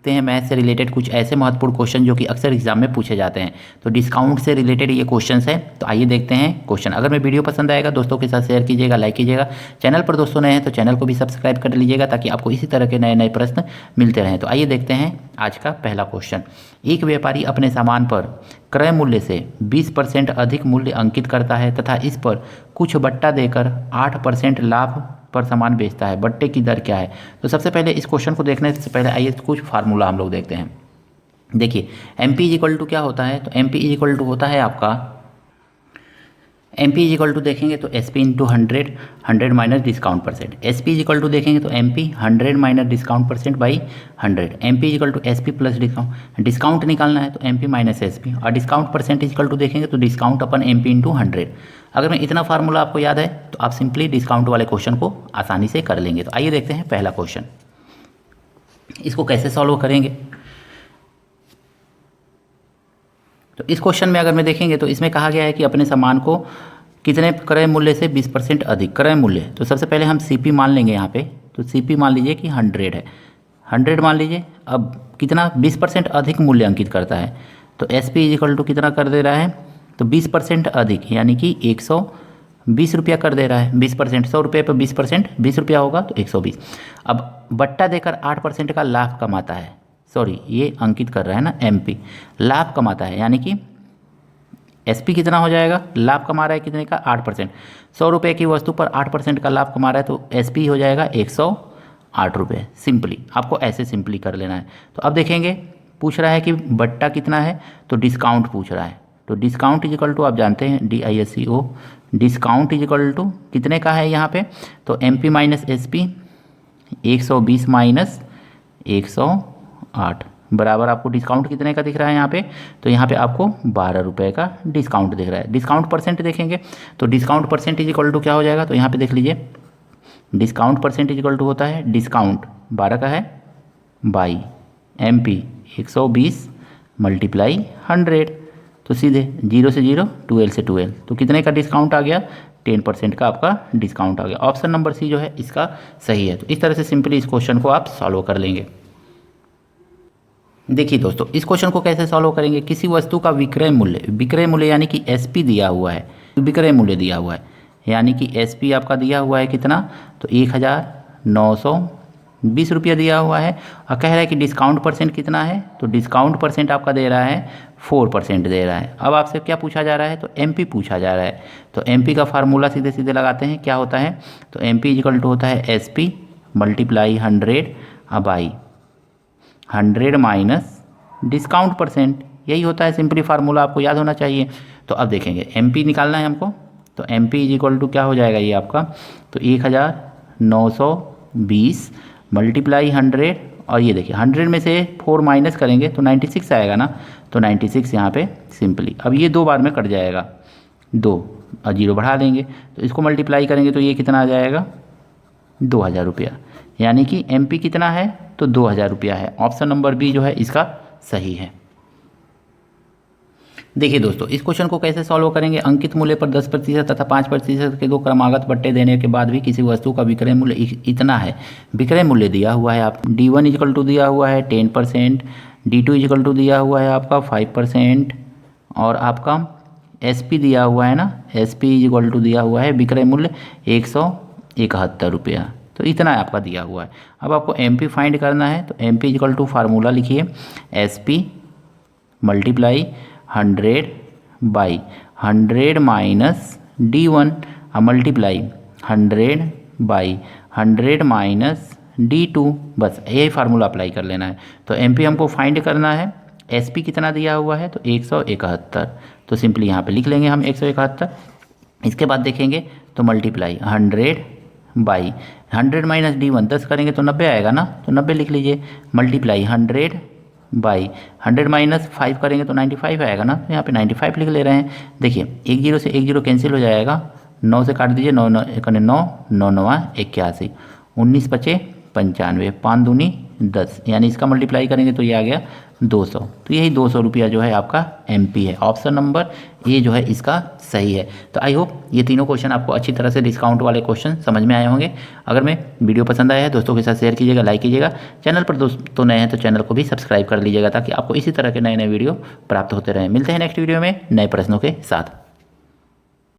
देखते हैं मैथ से रिलेटेड कुछ ऐसे महत्वपूर्ण क्वेश्चन जो कि अक्सर एग्जाम में पूछे जाते हैं। तो डिस्काउंट से रिलेटेड ये क्वेश्चंस है। तो आइए देखते हैं क्वेश्चन। अगर मैं वीडियो पसंद आएगा दोस्तों के साथ शेयर कीजिएगा, लाइक कीजिएगा। चैनल पर दोस्तों नए हैं तो चैनल को भी सब्सक्राइब कर लीजिएगा ताकि आपको इसी तरह के नए नए प्रश्न मिलते रहें। तो आइए देखते हैं आज का पहला क्वेश्चन। एक व्यापारी अपने सामान पर क्रय मूल्य से 20% अधिक मूल्य अंकित करता है तथा इस पर कुछ बट्टा देकर 8% लाभ पर सामान बेचता है। बट्टे की दर क्या है? तो सबसे पहले इस क्वेश्चन को देखने से पहले आइए कुछ फार्मूला हम लोग देखते हैं। देखिए M P is equal to क्या होता है? तो M P is equal to होता है आपका, M P is equal to देखेंगे तो S P into 100, 100 minus discount percent. S P is equal to देखेंगे तो M P 100 minus discount percent by 100। M P is equal to S P plus discount, discount निकालना है तो M P minus S P, और discount percent is equal to देखेंगे तो discount अपन M P into 100। अगर मैं इतना फार्मूला आपको याद है तो आप सिंपली डिस्काउंट वाले क्वेश्चन को आसानी से कर लेंगे। तो आइए देखते हैं पहला क्वेश्चन, इसको कैसे सॉल्व करेंगे। तो इस क्वेश्चन में अगर मैं देखेंगे तो इसमें कहा गया है कि अपने सामान को कितने क्रय मूल्य से 20% अधिक क्रय मूल्य। तो सबसे पहले हम सीपी मान लेंगे यहाँ पे। तो सीपी मान लीजिए कि 100 है, 100 मान लीजिए। अब कितना 20% अधिक मूल्य अंकित करता है तो S P is equal to कितना कर दे रहा है? तो 20% अधिक यानी कि 120 रुपया कर दे रहा है। 20%, 100 रुपये पर 20%, 20 रुपया होगा तो 120। अब बट्टा देकर 8% का लाभ कमाता है। सॉरी, ये अंकित कर रहा है ना, एमपी लाभ कमाता है, यानी कि एसपी कितना हो जाएगा? लाभ कमा रहा है कितने का? 8%। 100 रुपये की वस्तु पर 8% का लाभ कमा रहा है तो एसपी हो जाएगा 108 रुपये। सिंपली आपको ऐसे सिंपली कर लेना है। तो अब देखेंगे पूछ रहा है कि बट्टा कितना है, तो डिस्काउंट पूछ रहा है। तो डिस्काउंट इज इक्वल टू आप जानते हैं DISCO, discount is equal to कितने का है यहाँ पे? तो M P minus S P 120 minus 108 बराबर आपको डिस्काउंट कितने का दिख रहा है यहाँ पे? तो यहाँ पे आपको 12 रुपये का डिस्काउंट दिख रहा है। डिस्काउंट परसेंट देखेंगे तो discount percent is equal to क्या हो जाएगा? तो यहाँ पे देख लीजिए discount percent is equal to होता है, डिस्काउंट 12 का है बाई एम पी 120 मल्टीप्लाई 100। तो सीधे 0 से 0, 12 से 12, तो कितने का डिस्काउंट आ गया? 10% का आपका डिस्काउंट आ गया। ऑप्शन नंबर सी जो है इसका सही है। तो इस तरह से सिंपली इस क्वेश्चन को आप सॉल्व कर लेंगे। देखिए दोस्तों, इस क्वेश्चन को कैसे सॉल्व करेंगे। किसी वस्तु का विक्रय मूल्य यानी कि एसपी दिया हुआ है, विक्रय मूल्य दिया हुआ है यानी कि एसपी आपका दिया हुआ है कितना? तो 1920 रुपया दिया हुआ है, और कह रहा है कि डिस्काउंट परसेंट कितना है? तो डिस्काउंट परसेंट आपका दे रहा है 4% दे रहा है। अब आपसे क्या पूछा जा रहा है? तो एमपी पूछा जा रहा है। तो एमपी का फार्मूला सीधे सीधे लगाते हैं, क्या होता है? तो एमपी इक्वल टू होता है SP multiply 100 by 100 minus discount percent, यही होता है सिंपली फार्मूला, आपको याद होना चाहिए। तो अब देखेंगे एमपी निकालना है हमको। तो एमपी इज इक्वल टू क्या हो जाएगा ये आपका? तो 1920 मल्टीप्लाई 100, और ये देखिए 100 में से 4 माइनस करेंगे तो 96 आएगा ना। तो 96 यहाँ पे सिंपली, अब ये 2 बार में कट जाएगा, 2 और 0 बढ़ा देंगे तो इसको मल्टीप्लाई करेंगे तो ये कितना आ जाएगा? 2000 रुपया, यानी कि एमपी कितना है? तो 2000 रुपया है। ऑप्शन नंबर बी जो है इसका सही है। देखिए दोस्तों, इस क्वेश्चन को कैसे सॉल्व करेंगे। अंकित मूल्य पर 10% तथा 5% के 2 क्रमागत बट्टे देने के बाद भी किसी वस्तु का विक्रय मूल्य इतना है। विक्रय मूल्य दिया हुआ है आप D1 इक्वल टू दिया हुआ है 10%, D2 इक्वल टू दिया हुआ है आपका 5%, और आपका SP दिया हुआ है ना, SP इक्वल टू दिया हुआ है विक्रय मूल्य 171 रुपया। तो इतना आपका दिया हुआ है। अब आपको एमपी फाइंड करना है। तो एमपी इक्वल टू फार्मूला लिखिए, SP multiply 100 by 100 minus D1 multiply 100 by 100 minus D2, बस यही फार्मूला अप्लाई कर लेना है। तो एमपी हमको फाइंड करना है, एसपी कितना दिया हुआ है? तो 171। तो सिंपली यहाँ पे लिख लेंगे हम 171। इसके बाद देखेंगे तो मल्टीप्लाई 100 बाई 100 माइनस D1 10 करेंगे तो 90 आएगा ना। तो 90 लिख लीजिए, मल्टीप्लाई 100 बाई 100 माइनस 5 करेंगे तो 95 आएगा ना। तो यहाँ पे 95 लिख ले रहे हैं। देखिए 1 0 से 1 0 कैंसिल हो जाएगा, 9 से काट दीजिए, 9 9 9 9 9 81, 19 बचे 95, 5 दूनी 10, यानी इसका मल्टीप्लाई करेंगे तो ये आ गया 200। तो यही 200 रुपया जो है आपका MP है। ऑप्शन नंबर ए जो है इसका सही है। तो आई होप ये तीनों क्वेश्चन आपको अच्छी तरह से डिस्काउंट वाले क्वेश्चन समझ में आए होंगे। अगर मैं वीडियो पसंद आया है दोस्तों के साथ शेयर कीजिएगा, लाइक कीजिएगा। चैनल पर दोस्तों नए हैं तो चैनल को भी सब्सक्राइब कर लीजिएगा ताकि आपको इसी तरह के नए नए वीडियो प्राप्त होते रहें। मिलते हैं नेक्स्ट वीडियो में नए प्रश्नों के साथ।